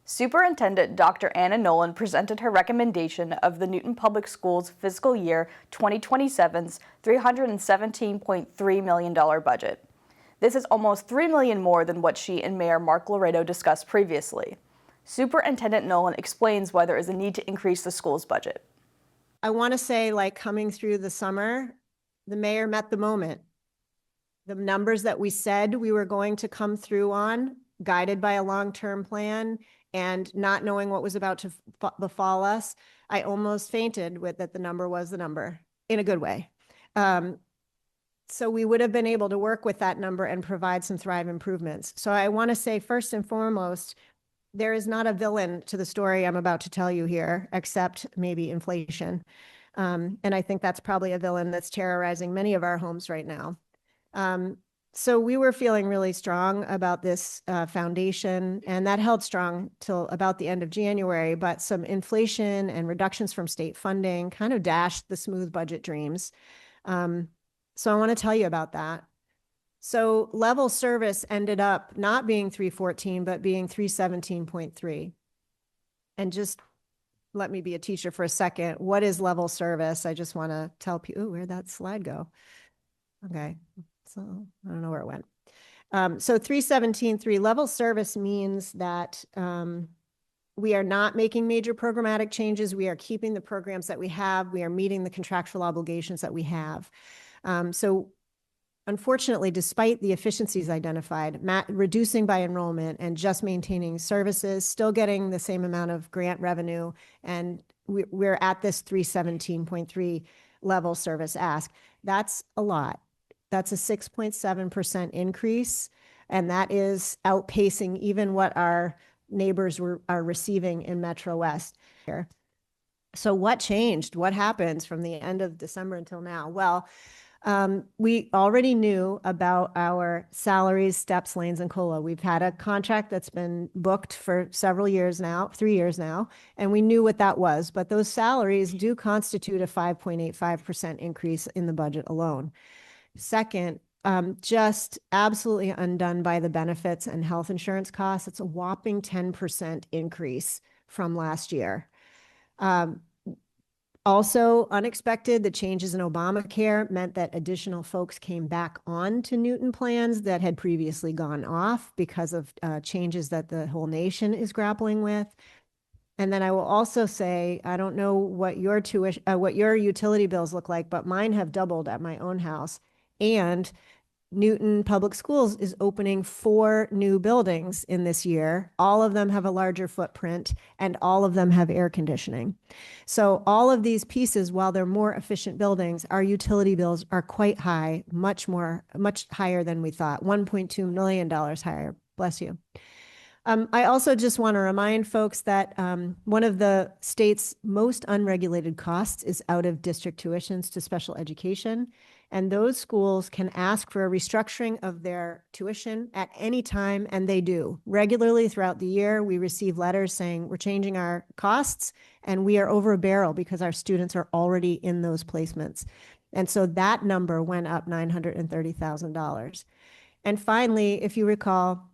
Superintendent Dr. Nolin presented her recommendation of the Newton Public Schools fiscal year 2027's $317.3 million budget. This is almost $3 million more than what she and Mayor Marc Laredo discussed previously. Superintendent Nolin explains why there is a need to increase the school's budget. I want to say, like, coming through the summer, the mayor met the moment. The numbers that we said we were going to come through on, guided by a long-term plan and not knowing what was about to befall us, I almost fainted with that the number was the number in a good way. So we would have been able to work with that number and provide some Thrive improvements. So I want to say, first and foremost, there is not a villain to the story I'm about to tell you here, except maybe inflation. And I think that's probably a villain that's terrorizing many of our homes right now. So we were feeling really strong about this foundation, and that held strong till about the end of January, but some inflation and reductions from state funding kind of dashed the smooth budget dreams. So I want to tell you about that. So level service ended up not being 314, but being 317.3. And just let me be a teacher for a second. What is level service? I just want to tell people, ooh, where'd that slide go? Okay. So I don't know where it went. So 317.3 level service means that we are not making major programmatic changes. We are keeping the programs that we have. We are meeting the contractual obligations that we have. So unfortunately, despite the efficiencies identified, reducing by enrollment and just maintaining services, still getting the same amount of grant revenue, and we're at this 317.3 level service ask. That's a lot. That's a 6.7% increase, and that is outpacing even what our neighbors are receiving in Metro West here. So what changed? What happens from the end of December until now? Well, we already knew about our salaries, steps, lanes, and COLA. We've had a contract that's been booked for several years now, 3 years now, and we knew what that was. But those salaries do constitute a 5.85% increase in the budget alone. Second, just absolutely undone by the benefits and health insurance costs. It's a whopping 10% increase from last year. Also unexpected, the changes in Obamacare meant that additional folks came back on to Newton plans that had previously gone off because of changes that the whole nation is grappling with. And then I will also say, I don't know what your utility bills look like, but mine have doubled at my own house. And Newton Public Schools is opening 4 new buildings in this year. All of them have a larger footprint, and all of them have air conditioning. So all of these pieces, while they're more efficient buildings, our utility bills are quite high, much higher than we thought, $1.2 million higher. Bless you. I also just want to remind folks that one of the state's most unregulated costs is out-of-district tuitions to special education. And those schools can ask for a restructuring of their tuition at any time, and they do. Regularly throughout the year, we receive letters saying we're changing our costs, and we are over a barrel because our students are already in those placements. And so that number went up $930,000. And finally, if you recall,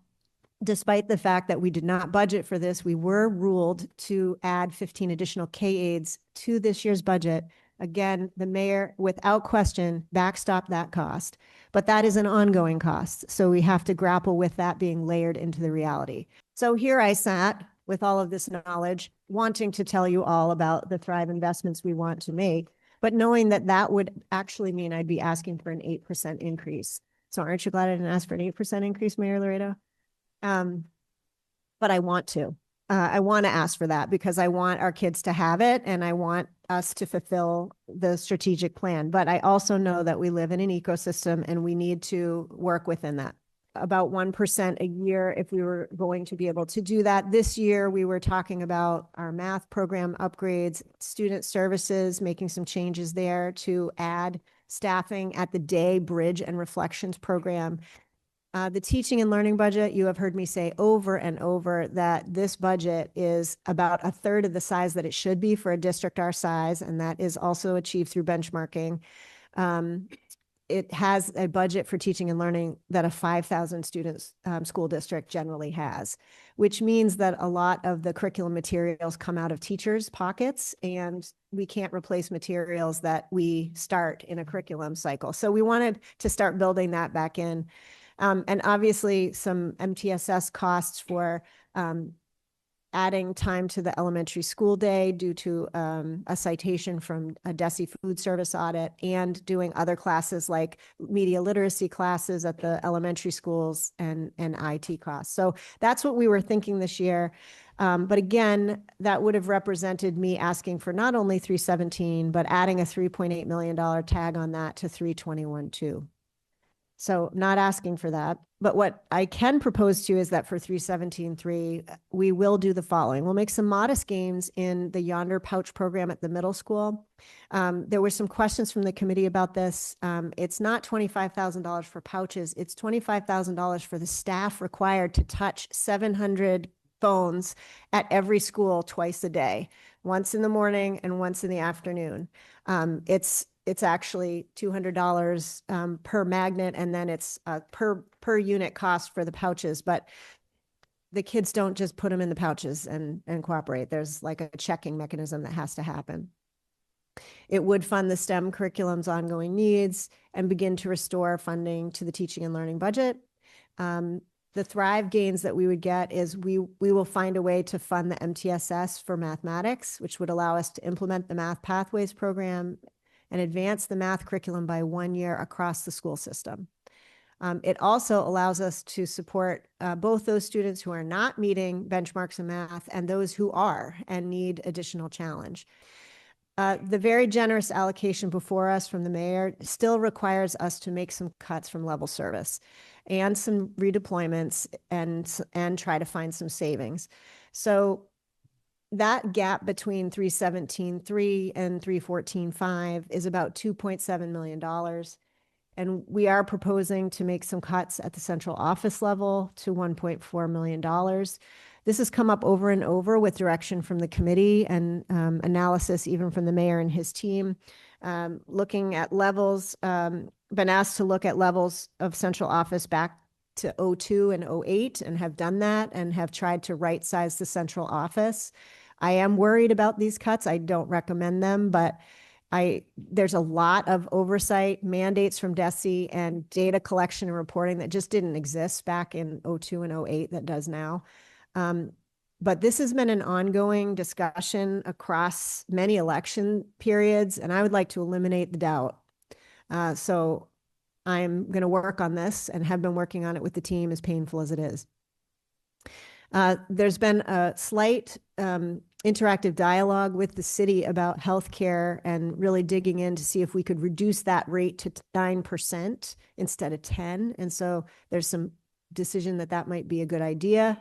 despite the fact that we did not budget for this, we were ruled to add 15 additional K-aides to this year's budget. Again, the mayor, without question, backstopped that cost, but that is an ongoing cost. So we have to grapple with that being layered into the reality. So here I sat with all of this knowledge, wanting to tell you all about the Thrive investments we want to make, but knowing that that would actually mean I'd be asking for an 8% increase. So aren't you glad I didn't ask for an 8% increase, Mayor Laredo? But I want to. I want to ask for that because I want our kids to have it, and I want us to fulfill the strategic plan. But I also know that we live in an ecosystem and we need to work within that. About 1% a year if we were going to be able to do that. This year, we were talking about our math program upgrades, student services, making some changes there to add staffing at the day, bridge, and reflections program. The teaching and learning budget, you have heard me say over and over that this budget is about 1/3 of the size that it should be for a district our size, and that is also achieved through benchmarking. It has a budget for teaching and learning that a 5,000 students school district generally has, which means that a lot of the curriculum materials come out of teachers' pockets, and we can't replace materials that we start in a curriculum cycle. So we wanted to start building that back in. And obviously some MTSS costs for adding time to the elementary school day due to a citation from a DESE food service audit, and doing other classes like media literacy classes at the elementary schools and IT costs. So that's what we were thinking this year. But again, that would have represented me asking for not only 317, but adding a $3.8 million tag on that to 321.2. So not asking for that. But what I can propose to you is that for 317.3, we will do the following. We'll make some modest gains in the Yonder Pouch program at the middle school. There were some questions from the committee about this. It's not $25,000 for pouches. It's $25,000 for the staff required to touch 700 phones at every school twice a day, once in the morning and once in the afternoon. It's actually $200 per magnet, and then it's per unit cost for the pouches. But the kids don't just put them in the pouches and cooperate. There's like a checking mechanism that has to happen. It would fund the STEM curriculum's ongoing needs and begin to restore funding to the teaching and learning budget. The Thrive gains that we would get is we will find a way to fund the MTSS for mathematics, which would allow us to implement the Math Pathways program and advance the math curriculum by 1 year across the school system. It also allows us to support both those students who are not meeting benchmarks in math and those who are and need additional challenge. The very generous allocation before us from the mayor still requires us to make some cuts from level service and some redeployments and try to find some savings. So that gap between 317.3 and 314.5 is about $2.7 million. And we are proposing to make some cuts at the central office level to $1.4 million. This has come up over and over with direction from the committee and analysis even from the mayor and his team. Looking at levels, been asked to look at levels of central office back to 02 and 08 and have done that and have tried to right size the central office. I am worried about these cuts. I don't recommend them, but there's a lot of oversight mandates from DESE and data collection and reporting that just didn't exist back in 02 and 08 that does now. But this has been an ongoing discussion across many election periods, and I would like to eliminate the doubt. So I'm going to work on this and have been working on it with the team, as painful as it is. There's been a slight interactive dialogue with the city about healthcare and really digging in to see if we could reduce that rate to 9% instead of 10. And so there's some decision that might be a good idea.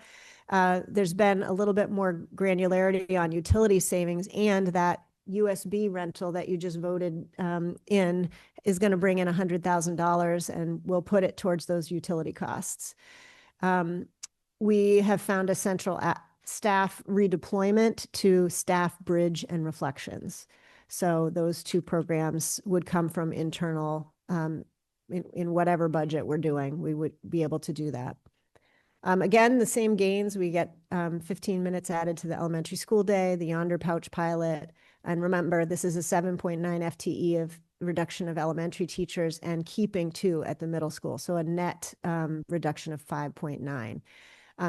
There's been a little bit more granularity on utility savings, and that USB rental that you just voted in is going to bring in $100,000, and we'll put it towards those utility costs. We have found a central staff redeployment to staff bridge and reflections. So those two programs would come from internal, in whatever budget we're doing, we would be able to do that. Again, the same gains. We get 15 minutes added to the elementary school day, the Yonder Pouch pilot. And remember, this is a 7.9 FTE of reduction of elementary teachers and keeping 2 at the middle school. So a net reduction of 5.9.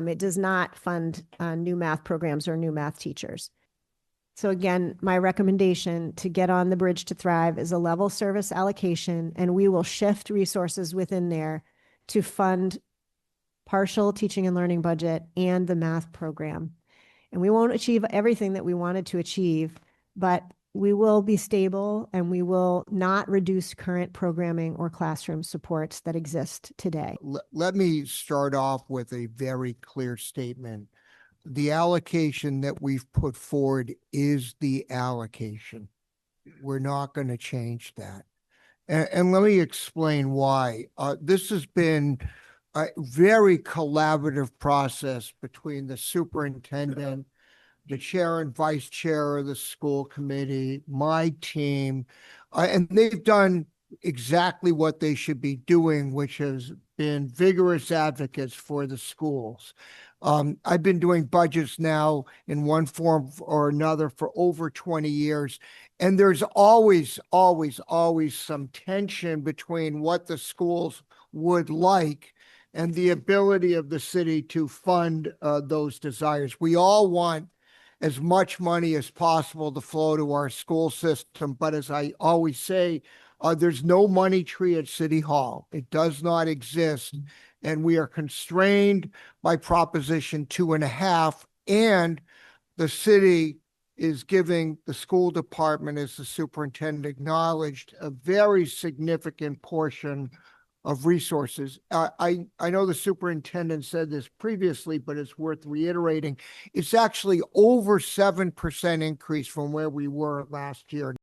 It does not fund new math programs or new math teachers. So again, my recommendation to get on the bridge to Thrive is a level service allocation, and we will shift resources within there to fund partial teaching and learning budget and the math program. And we won't achieve everything that we wanted to achieve, but we will be stable and we will not reduce current programming or classroom supports that exist today. Let me start off with a very clear statement. The allocation that we've put forward is the allocation. We're not going to change that. And let me explain why. This has been a very collaborative process between the superintendent, the chair and vice chair of the school committee, my team, and they've done exactly what they should be doing, which has been vigorous advocates for the schools. I've been doing budgets now in one form or another for over 20 years. And there's always some tension between what the schools would like and the ability of the city to fund those desires. We all want as much money as possible to flow to our school system. But as I always say, there's no money tree at City Hall. It does not exist. And we are constrained by Proposition 2.5. And the city is giving the school department, as the superintendent acknowledged, a very significant portion of resources. I know the superintendent said this previously, but it's worth reiterating. It's actually over 7% increase from where we were last year.